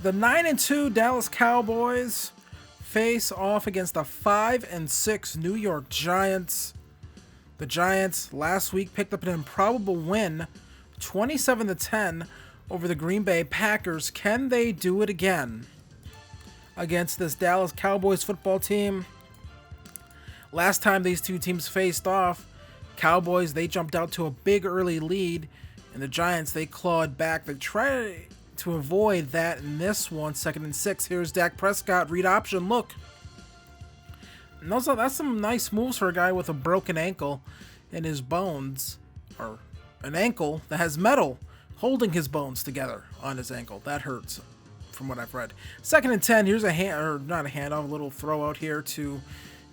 The 9-2 Dallas Cowboys face off against the 5-6 New York Giants. The Giants last week picked up an improbable win, 27-10 over the Green Bay Packers. Can they do it again against this Dallas Cowboys football team? Last time these two teams faced off, Cowboys, they jumped out to a big early lead, and the Giants, they clawed back. They tried to avoid that in this one, 2nd and 6. Here's Dak Prescott, read option, look. And that's some nice moves for a guy with a broken ankle in his bones, or an ankle that has metal holding his bones together on his ankle. That hurts, from what I've read. 2nd and 10, here's a a little throw out here to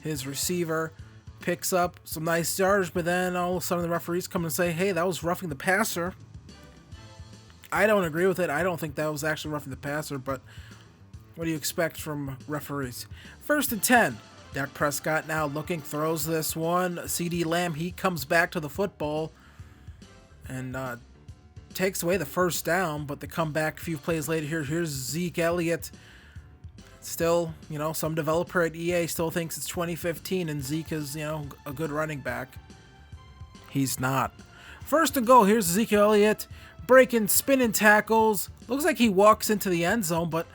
his receiver. Picks up some nice yards, but then all of a sudden the referees come and say, hey, that was roughing the passer. I don't agree with it. I don't think that was actually roughing the passer, but what do you expect from referees? 1st and 10. Dak Prescott now looking, throws this one. CeeDee Lamb, he comes back to the football and takes away the first down, but the comeback a few plays later here's Zeke Elliott. Still, some developer at EA still thinks it's 2015 and Zeke is, a good running back. He's not. 1st and goal, here's Ezekiel Elliott. Breaking, spinning tackles. Looks like he walks into the end zone, but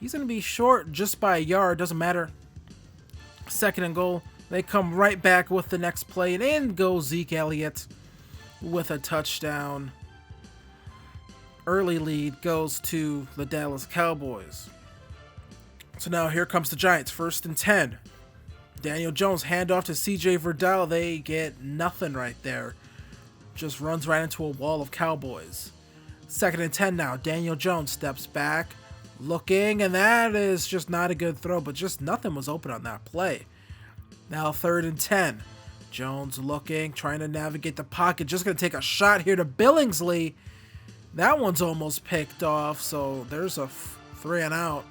he's going to be short just by a yard. Doesn't matter. 2nd and goal. They come right back with the next play, and in goes Zeke Elliott with a touchdown. Early lead goes to the Dallas Cowboys. So now here comes the Giants. 1st and 10. Daniel Jones, handoff to CJ Verdell. They get nothing right there. Just runs right into a wall of Cowboys. 2nd and 10 now. Daniel Jones steps back, looking, and that is just not a good throw, but just nothing was open on that play. Now 3rd and 10. Jones looking, trying to navigate the pocket. Just going to take a shot here to Billingsley. That one's almost picked off, so there's a 3 and out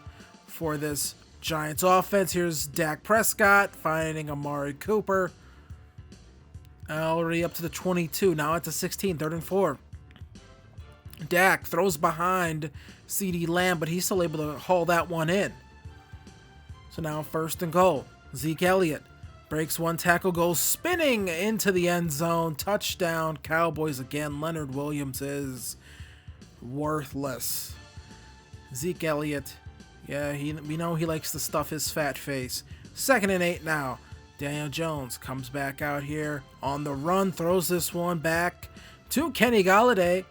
for this Giants offense. Here's Dak Prescott finding Amari Cooper. Already up to the 22. Now at the 16. 3rd and 4. Dak throws behind CeeDee Lamb, but he's still able to haul that one in. So now 1st and goal. Zeke Elliott breaks one tackle, goes spinning into the end zone. Touchdown, Cowboys again. Leonard Williams is worthless. Zeke Elliott, yeah, we know he likes to stuff his fat face. 2nd and 8 now. Daniel Jones comes back out here on the run, throws this one back to Kenny Golladay.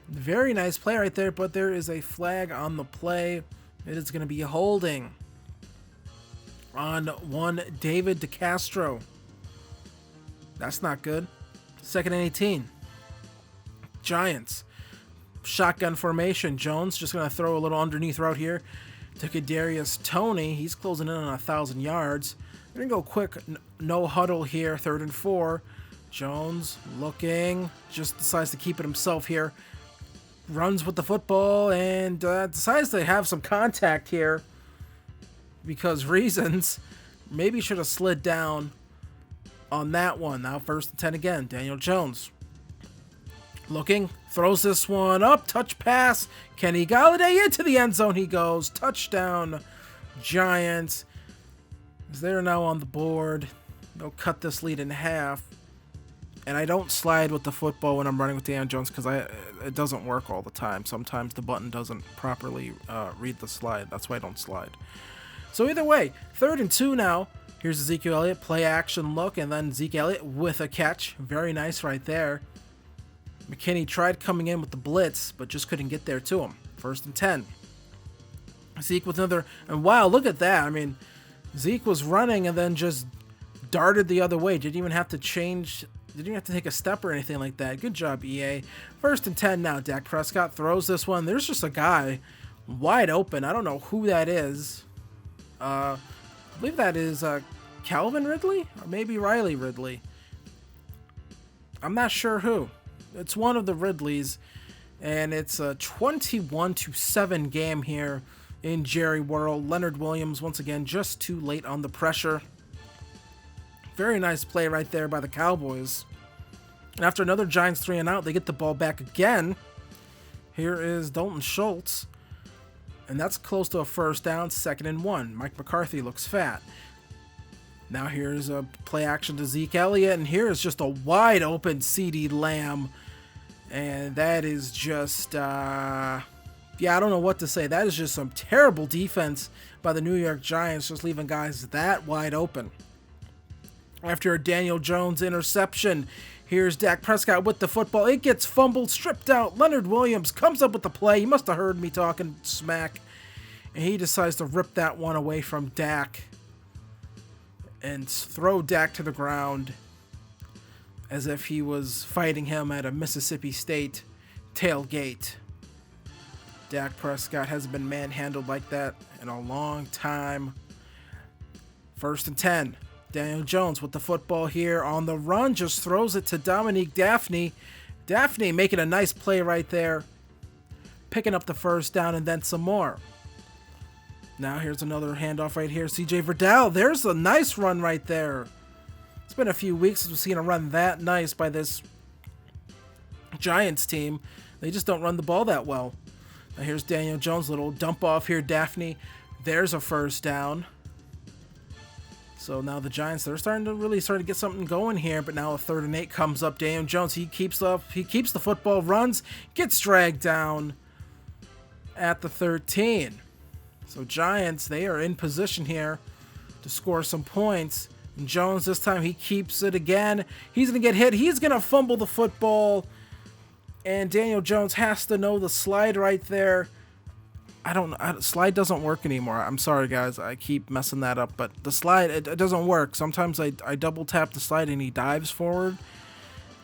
Very nice play right there, but there is a flag on the play. It is going to be holding on one David DeCastro. That's not good. 2nd and 18. Giants. Shotgun formation. Jones just going to throw a little underneath route here to Kadarius Toney. He's closing in on 1,000 yards. We're going to go quick, no huddle here, 3rd and 4. Jones looking, just decides to keep it himself here. Runs with the football and decides to have some contact here because reasons. Maybe should have slid down on that one. Now 1st and 10 again. Daniel Jones looking, throws this one up, touch pass. Kenny Golladay into the end zone he goes. Touchdown, Giants. They're now on the board. They'll cut this lead in half. And I don't slide with the football when I'm running with Daniel Jones because it doesn't work all the time. Sometimes the button doesn't properly read the slide. That's why I don't slide. So either way, 3rd and 2 now. Here's Ezekiel Elliott, play action look, and then Zeke Elliott with a catch. Very nice right there. McKinney tried coming in with the blitz, but just couldn't get there to him. 1st and 10. Zeke with another, and wow, look at that. I mean, Zeke was running and then just darted the other way. Didn't even have to change. Didn't even have to take a step or anything like that. Good job, EA. 1st and 10 now. Dak Prescott throws this one. There's just a guy wide open. I don't know who that is. I believe that is Calvin Ridley or maybe Riley Ridley. I'm not sure who. It's one of the Ridleys, and it's a 21-7 game here in Jerry World. Leonard Williams, once again, just too late on the pressure. Very nice play right there by the Cowboys. And after another Giants 3 and out, they get the ball back again. Here is Dalton Schultz. And that's close to a first down, 2nd and 1. Mike McCarthy looks fat. Now here's a play action to Zeke Elliott, and here is just a wide open CeeDee Lamb. And that is just, I don't know what to say. That is just some terrible defense by the New York Giants, just leaving guys that wide open. After a Daniel Jones interception, here's Dak Prescott with the football. It gets fumbled, stripped out. Leonard Williams comes up with the play. He must have heard me talking smack. And he decides to rip that one away from Dak and throw Dak to the ground as if he was fighting him at a Mississippi State tailgate. Dak Prescott hasn't been manhandled like that in a long time. 1st and 10. Daniel Jones with the football here on the run, just throws it to Dominique Dafney. Dafney making a nice play right there, picking up the first down and then some more. Now here's another handoff right here. CJ Verdell, there's a nice run right there. It's been a few weeks since we've seen a run that nice by this Giants team. They just don't run the ball that well. Now here's Daniel Jones, little dump off here. Dafney, there's a first down. So now the Giants, they're starting to get something going here, but now a 3rd and 8 comes up. Daniel Jones, he keeps the football, runs, gets dragged down at the 13. So Giants, they are in position here to score some points. And Jones, this time, he keeps it again. He's going to get hit. He's going to fumble the football. And Daniel Jones has to know the slide right there. Slide doesn't work anymore. I'm sorry, guys. I keep messing that up. But the slide, it doesn't work. Sometimes I double tap the slide and he dives forward.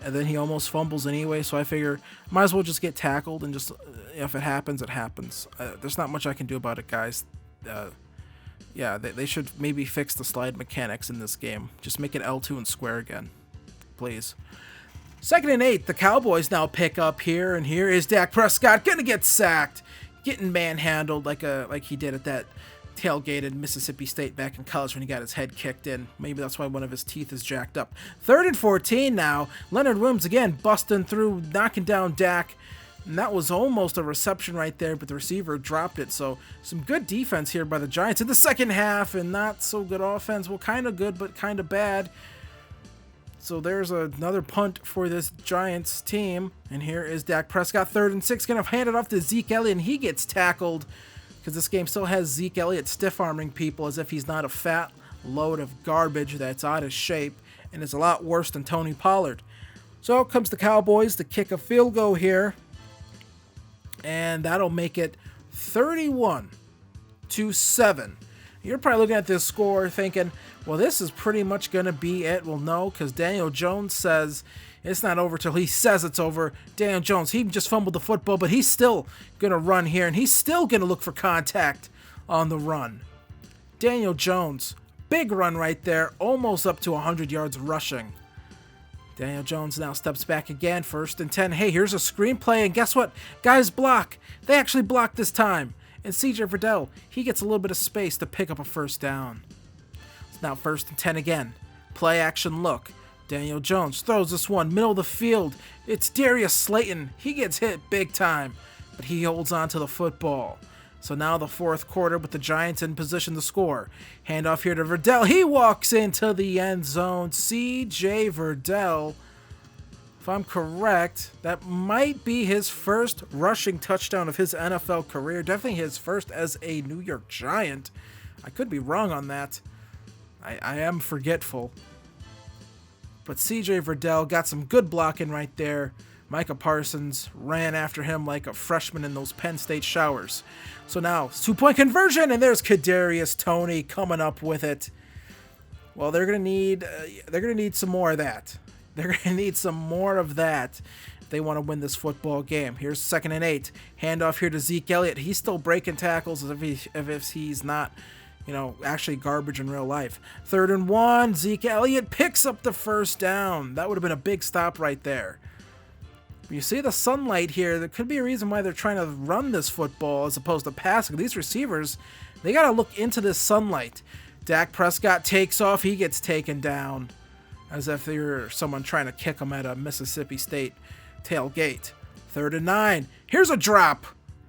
And then he almost fumbles anyway. So I figure, might as well just get tackled. And just, if it happens, it happens. There's not much I can do about it, guys. They should maybe fix the slide mechanics in this game. Just make it L2 and square again. Please. 2nd and 8. The Cowboys now pick up here. And here is Dak Prescott going to get sacked. Getting manhandled like he did at that tailgate in Mississippi State back in college when he got his head kicked in. Maybe that's why one of his teeth is jacked up. 3rd and 14 now. Leonard Williams again busting through, knocking down Dak. And that was almost a reception right there, but the receiver dropped it. So some good defense here by the Giants in the second half, and not so good offense. Well, kind of good, but kind of bad. So there's another punt for this Giants team. And here is Dak Prescott, 3rd and 6, going to hand it off to Zeke Elliott, and he gets tackled because this game still has Zeke Elliott stiff-arming people as if he's not a fat load of garbage that's out of shape and is a lot worse than Tony Pollard. So out comes the Cowboys to kick a field goal here, and that'll make it 31-7. You're probably looking at this score thinking, well, this is pretty much going to be it. Well, no, because Daniel Jones says it's not over till he says it's over. Daniel Jones, he just fumbled the football, but he's still going to run here, and he's still going to look for contact on the run. Daniel Jones, big run right there, almost up to 100 yards rushing. Daniel Jones now steps back again, 1st and 10. Hey, here's a screenplay, and guess what? Guys block. They actually block this time. And CJ Verdell, he gets a little bit of space to pick up a first down. It's now 1st and 10 again. Play action look. Daniel Jones throws this one, middle of the field. It's Darius Slayton. He gets hit big time, but he holds on to the football. So now the 4th quarter with the Giants in position to score. Handoff here to Verdell. He walks into the end zone. CJ Verdell, if I'm correct, that might be his first rushing touchdown of his NFL career. Definitely his first as a New York Giant. I could be wrong on that. I am forgetful. But CJ Verdell got some good blocking right there. Micah Parsons ran after him like a freshman in those Penn State showers. So now, 2-point conversion, and there's Kadarius Toney coming up with it. Well, they're gonna need some more of that. They're going to need some more of that if they want to win this football game. Here's 2nd and 8. Handoff here to Zeke Elliott. He's still breaking tackles as if he's not, actually garbage in real life. 3rd and 1. Zeke Elliott picks up the first down. That would have been a big stop right there. You see the sunlight here. There could be a reason why they're trying to run this football as opposed to passing. These receivers, they got to look into this sunlight. Dak Prescott takes off. He gets taken down, as if they were someone trying to kick him at a Mississippi State tailgate. 3rd and 9. Here's a drop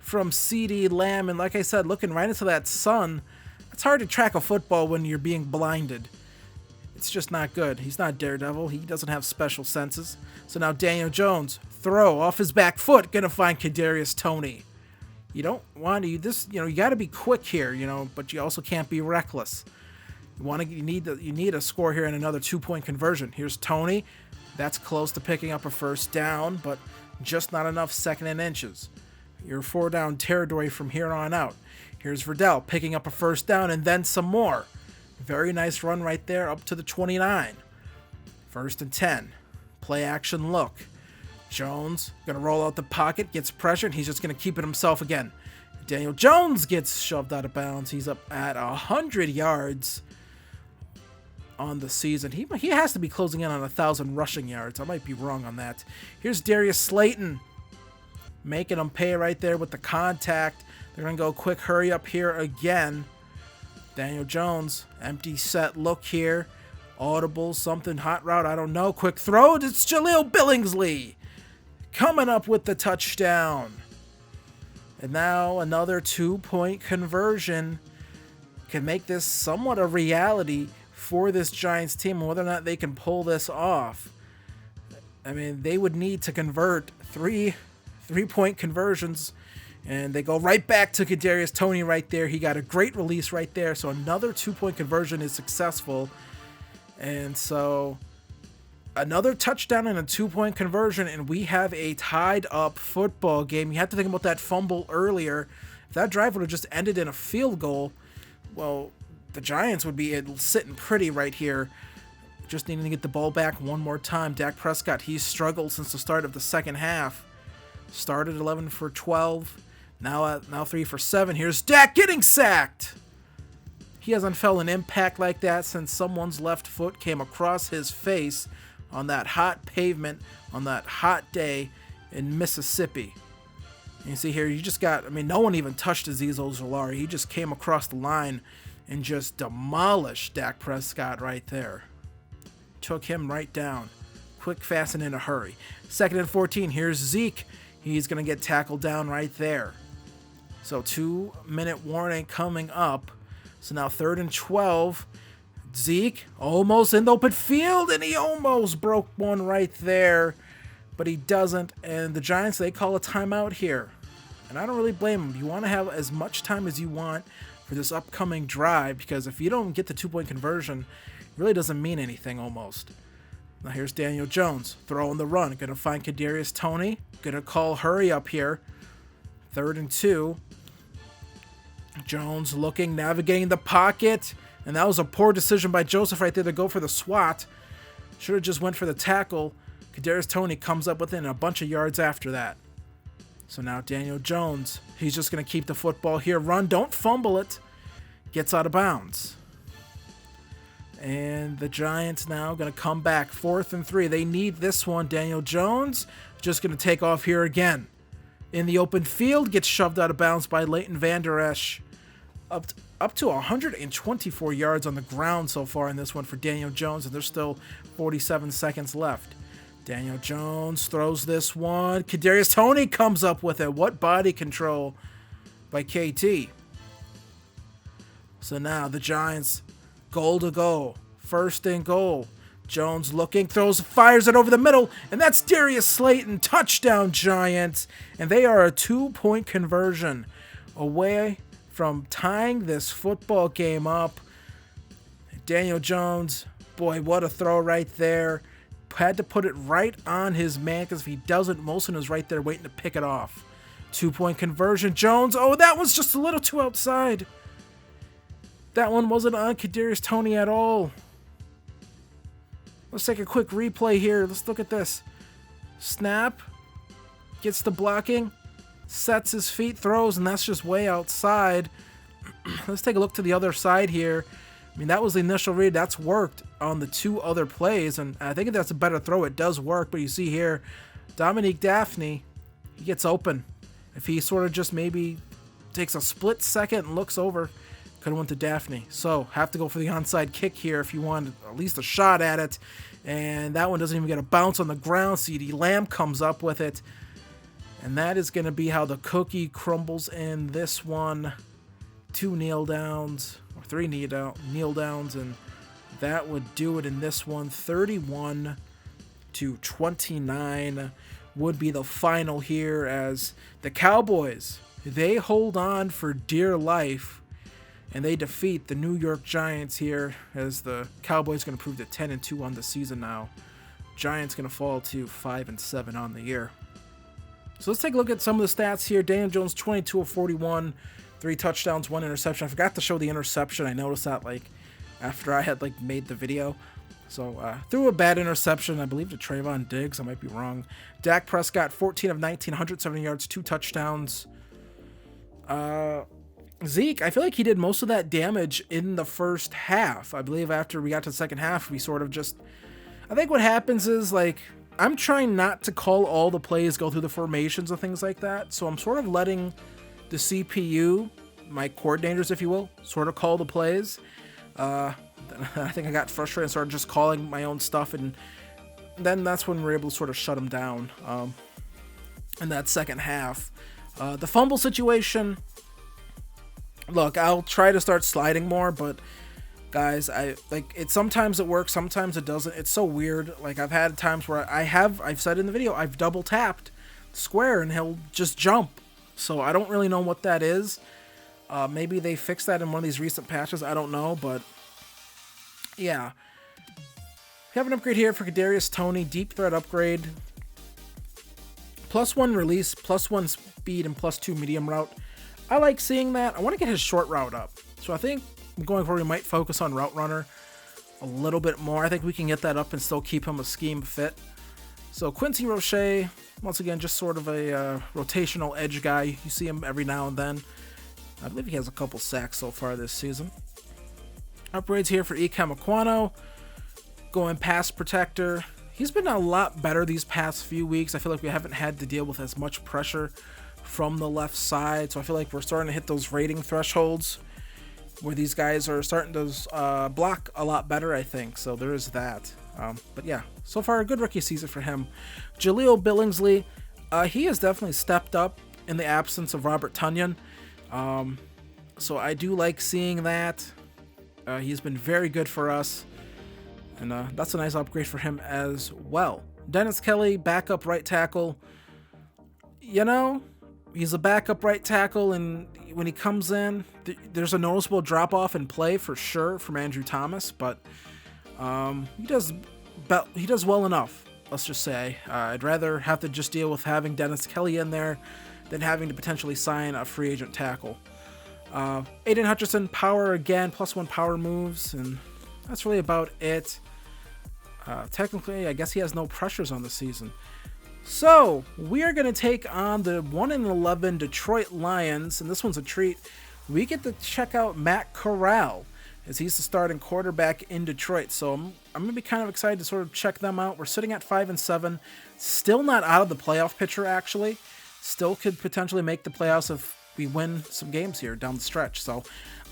from CeeDee Lamb. And like I said, looking right into that sun, it's hard to track a football when you're being blinded. It's just not good. He's not Daredevil. He doesn't have special senses. So now Daniel Jones, throw off his back foot, gonna find Kadarius Toney. You don't want to you got to be quick here, but you also can't be reckless. You need a score here and another 2-point conversion. Here's Toney. That's close to picking up a first down, but just not enough, second and inches. You're 4-down territory from here on out. Here's Verdell picking up a first down and then some more. Very nice run right there up to the 29. 1st and 10. Play action look. Jones going to roll out the pocket, gets pressured. He's just going to keep it himself again. Daniel Jones gets shoved out of bounds. He's up at 100 yards on the season. He has to be closing in on 1,000 rushing yards. I might be wrong on that. Here's Darius Slayton making him pay right there with the contact. They're going to go quick hurry up here again. Daniel Jones, empty set look here. Audible, something, hot route, I don't know. Quick throw, it's Jaleel Billingsley coming up with the touchdown. And now another 2-point conversion can make this somewhat a reality for this Giants team, and whether or not they can pull this off. I mean, they would need to convert three-point conversions, and they go right back to Kadarius Toney right there. He got a great release right there, so another 2-point conversion is successful. And so another touchdown and a 2-point conversion, and we have a tied-up football game. You have to think about that fumble earlier. If that drive would have just ended in a field goal, well, the Giants would be sitting pretty right here. Just needing to get the ball back one more time. Dak Prescott, he's struggled since the start of the second half. Started 11 for 12. Now 3 for 7. Here's Dak getting sacked. He hasn't felt an impact like that since someone's left foot came across his face on that hot pavement on that hot day in Mississippi. And you see here, no one even touched Azeez Ojulari. He just came across the line and just demolished Dak Prescott right there. Took him right down. Quick, fast, and in a hurry. 2nd and 14. Here's Zeke. He's going to get tackled down right there. So 2-minute warning coming up. So now 3rd and 12. Zeke almost in the open field, and he almost broke one right there. But he doesn't. And the Giants, they call a timeout here. And I don't really blame them. You want to have as much time as you want for this upcoming drive, because if you don't get the 2-point conversion, it really doesn't mean anything almost. Now here's Daniel Jones throwing the run. Going to find Kadarius Toney. Going to call hurry up here. 3rd and 2. Jones looking, navigating the pocket. And that was a poor decision by Joseph right there to go for the swat. Should have just went for the tackle. Kadarius Toney comes up within a bunch of yards after that. So now Daniel Jones, he's just going to keep the football here. Run, don't fumble it. Gets out of bounds. And the Giants now going to come back. 4th and 3. They need this one. Daniel Jones just going to take off here again. In the open field, gets shoved out of bounds by Leighton Vander Esch. Up to 124 yards on the ground so far in this one for Daniel Jones, and there's still 47 seconds left. Daniel Jones throws this one. Kadarius Toney comes up with it. What body control by KT. So now the Giants, goal to go. 1st and goal. Jones looking, fires it over the middle, and that's Darius Slayton. Touchdown, Giants. And they are a 2-point conversion away from tying this football game up. Daniel Jones, boy, what a throw right there. Had to put it right on his man, because if he doesn't, Molson is right there waiting to pick it off. 2-point conversion. Jones, that was just a little too outside. That one wasn't on Kadarius Toney at all. Let's take a quick replay here. Let's look at this. Snap. Gets the blocking. Sets his feet, throws, and that's just way outside. Let's take a look to the other side here. I mean, that was the initial read. That's worked on the 2 other plays, and I think if that's a better throw, it does work. But you see here, Dominique Daphne, he gets open. If he sort of just maybe takes a split second and looks over, could have went to Daphne. So have to go for the onside kick here if you want at least a shot at it. And that one doesn't even get a bounce on the ground. CeeDee Lamb comes up with it. And that is going to be how the cookie crumbles in this one. 2 kneel downs, or 3 kneel downs, and that would do it in this one. 31-29 would be the final here, as the Cowboys, they hold on for dear life, and they defeat the New York Giants here, as the Cowboys going to prove to 10-2 on the season now. Giants going to fall to 5-7 on the year. So let's take a look at some of the stats here. Daniel Jones, 22 of 41, 3 touchdowns, 1 interception. I forgot to show the interception. I noticed that after I had made the video. So threw a bad interception, I believe, to Trayvon Diggs. I might be wrong. Dak Prescott, 14 of 19, 170 yards, 2 touchdowns. Zeke, I feel like he did most of that damage in the first half. I believe after we got to the second half, we sort of just... I think what happens is, I'm trying not to call all the plays, go through the formations and things like that. So I'm sort of letting the CPU, my coordinators, if you will, sort of call the plays. I think I got frustrated and started just calling my own stuff. And then that's when we're able to sort of shut them down in that second half. The fumble situation, look, I'll try to start sliding more, but... guys, sometimes it works, sometimes it doesn't. It's so weird. I've had times where I've said in the video, I've double tapped square and he'll just jump. So I don't really know what that is. Maybe they fixed that in one of these recent patches. I don't know, but yeah. We have an upgrade here for Kadarius Toney, deep threat upgrade. +1 release, +1 speed, and +2 medium route. I like seeing that. I want to get his short route up. So I think going forward, we might focus on route runner a little bit more. I think we can get that up and still keep him a scheme fit. So Quincy Roche, once again, just sort of a rotational edge guy. You see him every now and then. I believe he has a couple sacks so far this season. Upgrades here for Ikem Ekwonu. Going pass protector. He's been a lot better these past few weeks. I feel like we haven't had to deal with as much pressure from the left side. So I feel like we're starting to hit those rating thresholds where these guys are starting to block a lot better, I think. So there is that. But yeah, so far a good rookie season for him. Jaleel Billingsley, he has definitely stepped up in the absence of Robert Tonyan. So I do like seeing that. He's been very good for us. And that's a nice upgrade for him as well. Dennis Kelly, backup right tackle. You know, he's a backup right tackle, and when he comes in, there's a noticeable drop-off in play for sure from Andrew Thomas, but he does well enough, let's just say. I'd rather have to just deal with having Dennis Kelly in there than having to potentially sign a free agent tackle. Aiden Hutchinson, power again, +1 power moves, and that's really about it. Technically, I guess he has no pressures on the season. So, we are going to take on the 1-11 Detroit Lions, and this one's a treat. We get to check out Matt Corral, as he's the starting quarterback in Detroit. So, I'm going to be kind of excited to sort of check them out. We're sitting at 5-7, still not out of the playoff picture, actually. Still could potentially make the playoffs if we win some games here down the stretch. So,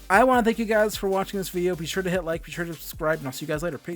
I want to thank you guys for watching this video. Be sure to hit like, be sure to subscribe, and I'll see you guys later. Peace.